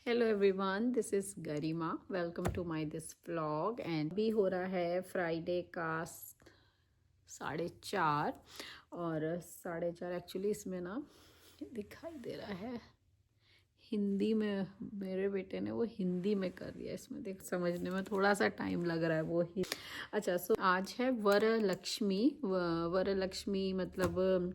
Hello everyone, this is Garima. Welcome to my this vlog. And अभी हो रहा है फ्राइडे का 4:30। और 4:30 एक्चुअली इसमें ना दिखाई दे रहा है हिंदी में। मेरे बेटे ने वो हिंदी में कर दिया, इसमें देख समझने में थोड़ा सा टाइम लग रहा है वो ही। अच्छा, सो आज है वरलक्ष्मी। वरलक्ष्मी मतलब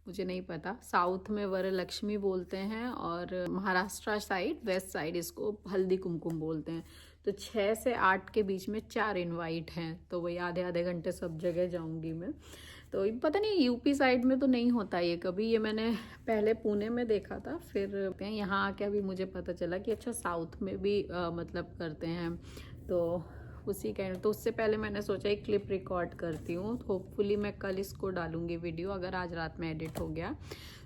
मुझे नहीं पता, साउथ में वरलक्ष्मी बोलते हैं और महाराष्ट्र साइड, वेस्ट साइड इसको हल्दी कुमकुम बोलते हैं। तो 6 से 8 के बीच में 4 इनवाइट हैं, तो वही आधे आधे घंटे सब जगह जाऊंगी मैं। तो पता नहीं यूपी साइड में तो नहीं होता ये कभी, ये मैंने पहले पुणे में देखा था, फिर यहाँ आके अभी मुझे पता चला कि अच्छा साउथ में भी मतलब करते हैं। तो उसी का, तो उससे पहले मैंने सोचा एक क्लिप रिकॉर्ड करती हूँ, होपफुली मैं कल इसको डालूंगी वीडियो अगर आज रात में एडिट हो गया।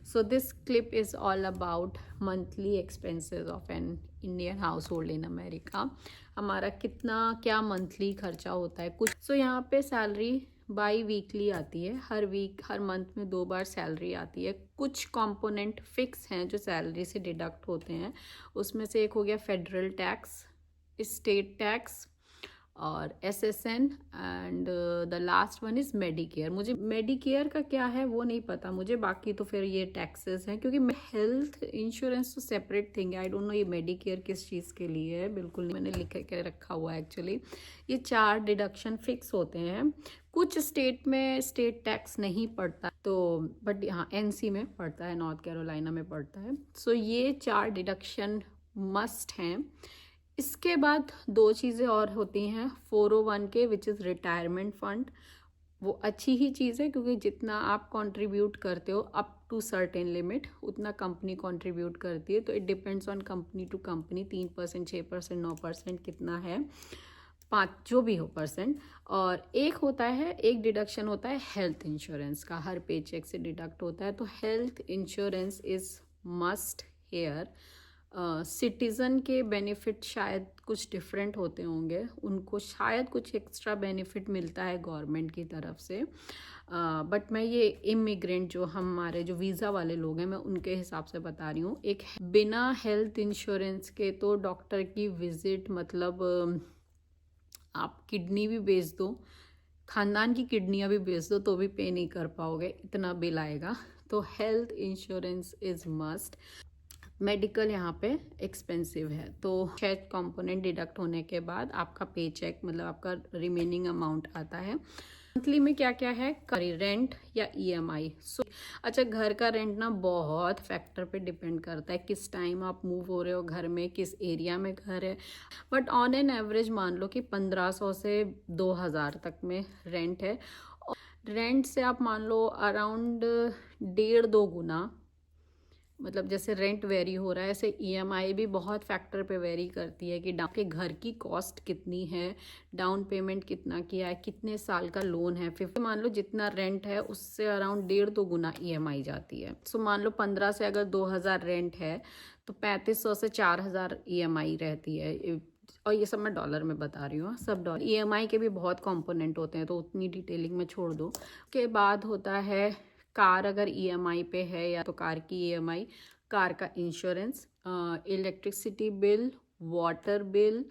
So this clip is all about monthly expenses of an Indian house hold in America. हमारा कितना क्या मंथली खर्चा होता है कुछ। सो यहाँ पे सैलरी बाई वीकली आती है, हर वीक हर मंथ में 2 बार सैलरी आती है। कुछ कंपोनेंट फिक्स हैं जो सैलरी से डिडक्ट होते हैं, उसमें से एक हो गया फेडरल टैक्स, स्टेट टैक्स और SSN, and the last one is Medicare. मुझे मेडिकेयर का क्या है वो नहीं पता मुझे, बाकी तो फिर ये टैक्सेस हैं, क्योंकि हेल्थ इंश्योरेंस तो सेपरेट थिंग है। आई डोंट नो ये मेडिकेयर किस चीज़ के लिए है, बिल्कुल नहीं मैंने लिख के रखा हुआ है एक्चुअली। ये 4 डिडक्शन फिक्स होते हैं। कुछ स्टेट में स्टेट टैक्स नहीं पड़ता, तो बट यहाँ एनसी में पड़ता है, नॉर्थ कैरोलिना में पड़ता है। सो ये 4 डिडक्शन मस्ट हैं। इसके बाद 2 चीज़ें और होती हैं, 401 के विच इज़ रिटायरमेंट फंड। वो अच्छी ही चीज़ है, क्योंकि जितना आप कंट्रीब्यूट करते हो अप टू सर्टेन लिमिट उतना कंपनी कंट्रीब्यूट करती है। तो it depends on company to company, 3%, 6%, 9% कितना है, 5 जो भी हो परसेंट। और एक होता है, एक डिडक्शन होता है हेल्थ इंश्योरेंस का, हर पे चेक से डिडक्ट होता है। तो health insurance is must here. Citizen के बेनिफिट शायद कुछ डिफरेंट होते होंगे, उनको शायद कुछ एक्स्ट्रा बेनिफिट मिलता है गवर्नमेंट की तरफ से। बट मैं ये इमिग्रेंट जो हमारे जो वीज़ा वाले लोग हैं, मैं उनके हिसाब से बता रही हूँ। एक बिना हेल्थ इंश्योरेंस के तो डॉक्टर की विजिट मतलब आप किडनी भी बेच दो, ख़ानदान की किडनियाँ भी बेच दो, तो भी पे नहीं कर पाओगे, इतना बिल आएगा। तो health insurance is must. Medical यहाँ पे एक्सपेंसिव है, तो 6 कंपोनेंट डिडक्ट होने के बाद आपका पे चेक मतलब आपका रिमेनिंग अमाउंट आता है। मंथली में क्या क्या है, रेंट या ईएमआई। सो अच्छा, घर का रेंट ना बहुत फैक्टर पे डिपेंड करता है, किस टाइम आप मूव हो रहे हो घर में, किस एरिया में घर है। बट ऑन एन एवरेज मान लो कि 1500 से 2000 तक में रेंट है। रेंट से आप मान लो अराउंड 1.5-2 गुना, मतलब जैसे रेंट वेरी हो रहा है, ऐसे ईएमआई भी बहुत फैक्टर पे वेरी करती है कि आपके घर की कॉस्ट कितनी है, डाउन पेमेंट कितना किया है, कितने साल का लोन है। 50 मान लो जितना रेंट है उससे अराउंड 1.5-2 गुना ईएमआई जाती है। सो मान लो 15 से अगर 2000 रेंट है तो 3500 से 4000 ईएमआई रहती है। और ये सब मैं डॉलर में बता रही हूँ, सब डॉलर। ईएमआई के भी बहुत कंपोनेंट होते हैं, तो उतनी डिटेलिंग में छोड़ दो। उसके बाद होता है कार, अगर ईएमआई पे है या तो कार की ईएमआई, कार का insurance, electricity bill, water bill.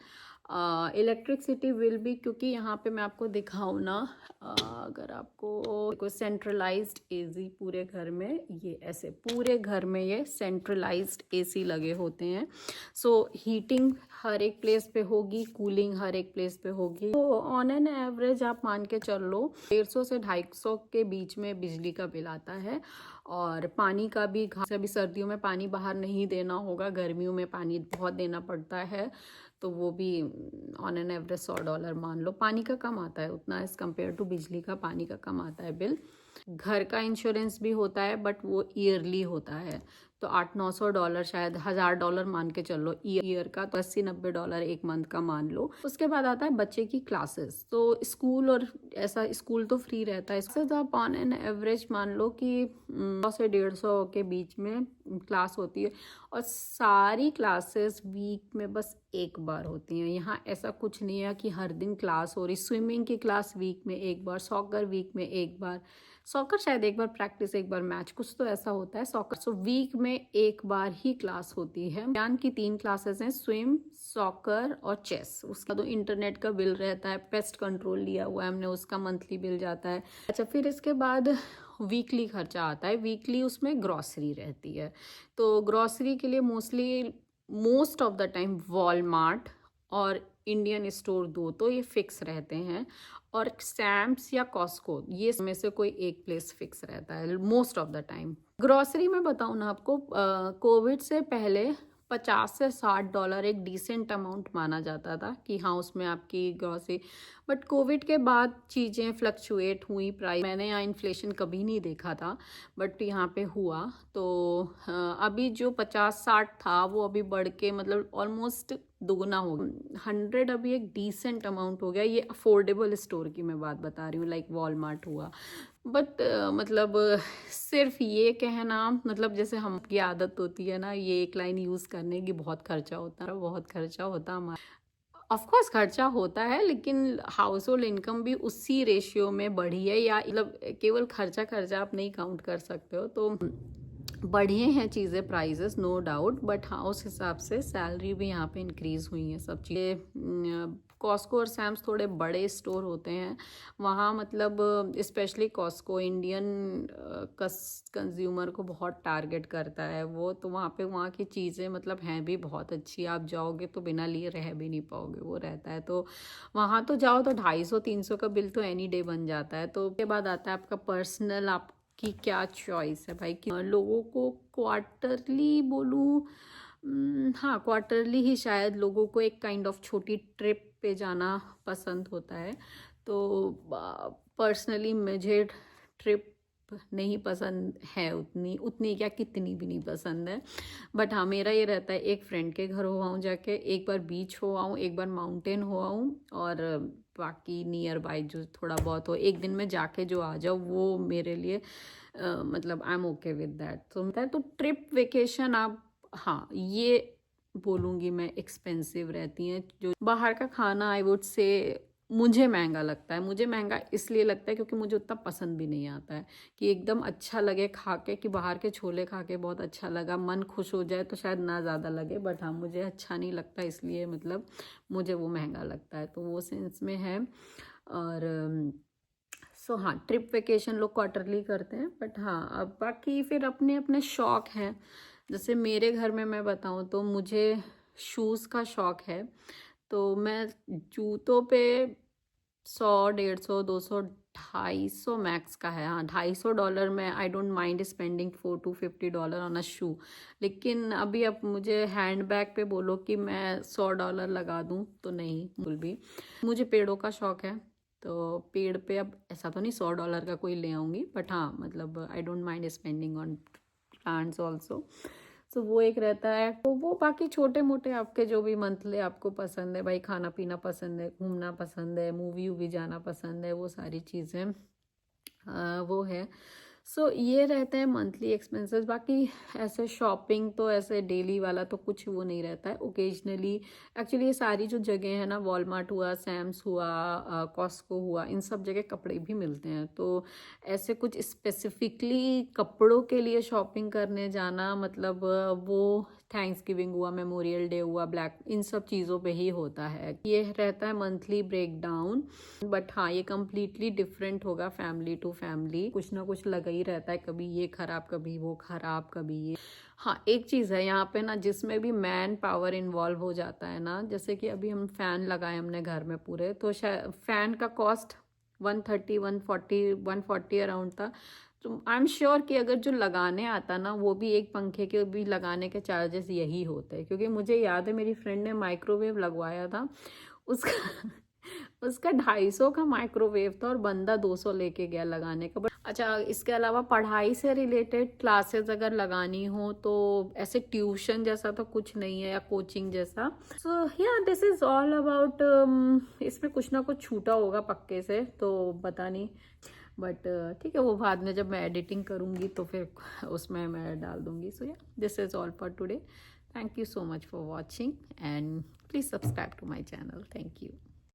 Electricity bill भी, क्योंकि यहाँ पे मैं आपको दिखाऊँ ना, अगर आपको सेंट्रलाइज्ड एसी पूरे घर में, ये ऐसे पूरे घर में ये सेंट्रलाइज्ड एसी लगे होते हैं। सो हीटिंग हर एक प्लेस पे होगी, कूलिंग हर एक प्लेस पे होगी। तो ऑन एन एवरेज आप मान के चल लो 150 से 250 के बीच में बिजली का बिल आता है। और पानी का भी, अभी सर्दियों में पानी बाहर नहीं देना होगा, गर्मियों में पानी बहुत देना पड़ता है, तो वो भी ऑन एन एवरेज $100 मान लो। पानी का कम आता है उतना एज़ कम्पेयर टू बिजली का, पानी का कम आता है बिल। घर का इंश्योरेंस भी होता है बट वो ईयरली होता है, तो $800-900 शायद $1000 मान के चलो ईयर का, तो $80-90 एक मंथ का मान लो। उसके बाद आता है बच्चे की क्लासेस। तो स्कूल, और ऐसा स्कूल तो फ्री रहता है, इससे तो आप ऑन एन एवरेज मान लो कि 100 से 150 के बीच में क्लास होती है। और सारी क्लासेस वीक में बस एक बार होती हैं। यहाँ ऐसा कुछ नहीं है कि हर दिन क्लास हो रही। स्विमिंग की क्लास वीक में एक बार, सॉकर वीक में एक बार, सॉकर शायद एक बार प्रैक्टिस एक बार मैच, कुछ तो ऐसा होता है सॉकर। सो वीक में एक बार ही क्लास होती है। ज्ञान की 3 क्लासेस हैं, स्विम, सॉकर और चेस। उसका तो इंटरनेट का बिल रहता है, पेस्ट कंट्रोल लिया हुआ है हमने, उसका मंथली बिल जाता है। अच्छा, फिर इसके बाद वीकली खर्चा आता है। वीकली उसमें ग्रॉसरी रहती है, तो ग्रॉसरी के लिए most of the time Walmart और इंडियन स्टोर, दो तो ये फिक्स रहते हैं, और सैम्स या कॉस्को, ये में से कोई एक प्लेस फिक्स रहता है most of the time. Grocery में बताऊँ ना आपको, कोविड से पहले $50 से $60 एक डिसेंट अमाउंट माना जाता था कि हाँ उसमें आपकी ग्रॉसरी। बट कोविड के बाद चीज़ें फ्लक्चुएट हुई, प्राइस, मैंने यहाँ इन्फ्लेशन कभी नहीं देखा था बट यहाँ पे हुआ। तो अभी जो 50-60 था वो अभी बढ़ के मतलब ऑलमोस्ट दोगुना हो गया। 100 अभी एक डिसेंट अमाउंट हो गया। ये अफोर्डेबल स्टोर की मैं बात बता रही हूँ, लाइक वॉलमार्ट हुआ। बट मतलब सिर्फ ये कहना, मतलब जैसे हमकी आदत होती है ना ये एक लाइन यूज़ करने की, बहुत खर्चा होता है, बहुत खर्चा होता हमारा। ऑफ कोर्स खर्चा होता है, लेकिन हाउस होल्ड इनकम भी उसी रेशियो में बढ़ी है, या मतलब केवल खर्चा खर्चा आप नहीं काउंट कर सकते हो। तो बढ़िए हैं चीज़ें, प्राइजेस नो डाउट, बट हाँ उस हिसाब से सैलरी भी यहाँ पे इंक्रीज़ हुई है, सब चीज़ें। कॉस्को और सैम्स थोड़े बड़े स्टोर होते हैं वहाँ, मतलब स्पेशली कॉस्को इंडियन कंज्यूमर को बहुत टारगेट करता है वो, तो वहाँ पे वहाँ की चीज़ें मतलब हैं भी बहुत अच्छी। आप जाओगे तो बिना लिए रह भी नहीं पाओगे, वो रहता है। तो वहाँ तो जाओ तो 250-300 का बिल तो एनी डे बन जाता है। तो उसके बाद आता है आपका पर्सनल, आपकी क्या चॉइस है भाई। कि लोगों को क्वार्टरली बोलूँ, हाँ क्वार्टरली ही शायद लोगों को एक काइंड ऑफ छोटी ट्रिप पे जाना पसंद होता है। तो पर्सनली मुझे ट्रिप नहीं पसंद है, उतनी क्या कितनी भी नहीं पसंद है। बट हाँ मेरा ये रहता है एक फ्रेंड के घर हो आऊँ जाके, एक बार बीच हो आऊँ, एक बार माउंटेन हो आऊँ, और बाकी नियर बाय जो थोड़ा बहुत हो, एक दिन में जाके जो आ जाओ, वो मेरे लिए मतलब I am okay with that. तो ट्रिप वेकेशन आप, हाँ ये बोलूँगी मैं एक्सपेंसिव रहती हैं। जो बाहर का खाना आई वुड से मुझे महंगा लगता है। मुझे महंगा इसलिए लगता है क्योंकि मुझे उतना पसंद भी नहीं आता है कि एकदम अच्छा लगे खा के, कि बाहर के छोले खा के बहुत अच्छा लगा, मन खुश हो जाए तो शायद ना ज़्यादा लगे, बट हाँ मुझे अच्छा नहीं लगता, इसलिए मतलब मुझे वो महंगा लगता है, तो वो सेंस में है। और सो हाँ ट्रिप वेकेशन लोग क्वार्टरली करते हैं, बट हाँ अब बाकी फिर अपने अपने शौक़ हैं। जैसे मेरे घर में मैं बताऊँ तो मुझे शूज़ का शौक़ है, तो मैं जूतों पे 100, 150, 200, 250 मैक्स का है, हाँ $250 में I don't mind spending $4 to $50 on a shoe. लेकिन अभी अब मुझे हैंड बैग पे बोलो कि मैं $100 लगा दूँ तो नहीं, बिल्कुल भी। मुझे पेड़ों का शौक़ है, तो पेड़ पे अब ऐसा तो नहीं $100 का कोई ले आऊँगी, बट हाँ मतलब आई don't mind spending on plants also. तो वो एक रहता है। तो वो बाकी छोटे मोटे आपके जो भी मंथली आपको पसंद है भाई, खाना पीना पसंद है, घूमना पसंद है, मूवी वूवी जाना पसंद है, वो सारी चीज़ें वो है। सो ये रहते हैं मंथली एक्सपेंसेस। बाकी ऐसे शॉपिंग तो ऐसे डेली वाला तो कुछ वो नहीं रहता है, ओकेजनली। एक्चुअली ये सारी जो जगह है ना, वॉलमार्ट हुआ, सैम्स हुआ, कॉस्को हुआ, इन सब जगह कपड़े भी मिलते हैं। तो ऐसे कुछ स्पेसिफिकली कपड़ों के लिए शॉपिंग करने जाना मतलब वो थैंक्स गिविंग हुआ, मेमोरियल डे हुआ, ब्लैक, इन सब चीज़ों पे ही होता है। ये रहता है मंथली ब्रेकडाउन। बट हाँ ये कम्प्लीटली डिफरेंट होगा फैमिली टू फैमिली, कुछ ना कुछ लगा ही रहता है, कभी ये खराब, कभी वो खराब, कभी ये। हाँ एक चीज़ है यहाँ पे ना, जिसमें भी मैन पावर इन्वॉल्व हो जाता है ना, जैसे कि अभी हम फ़ैन लगाए हमने घर में पूरे, तो शायद फ़ैन का कॉस्ट 130, 140 अराउंड था। तो आई एम श्योर कि अगर जो लगाने आता ना, वो भी एक पंखे के भी लगाने के चार्जेस यही होते हैं। क्योंकि मुझे याद है मेरी फ्रेंड ने माइक्रोवेव लगवाया था, उसका उसका 250 का माइक्रोवेव था और बंदा 200 लेके गया लगाने का। बट अच्छा इसके अलावा पढ़ाई से रिलेटेड क्लासेस अगर लगानी हो तो ऐसे ट्यूशन जैसा तो कुछ नहीं है, या कोचिंग जैसा। सो yeah this is all about. इसमें कुछ ना कुछ छूटा होगा पक्के से, तो पता नहीं, बट ठीक है वो बाद में जब मैं एडिटिंग करूँगी तो फिर उसमें मैं डाल दूँगी। So yeah this is all for today. Thank you so much for watching and please subscribe to my channel. Thank you.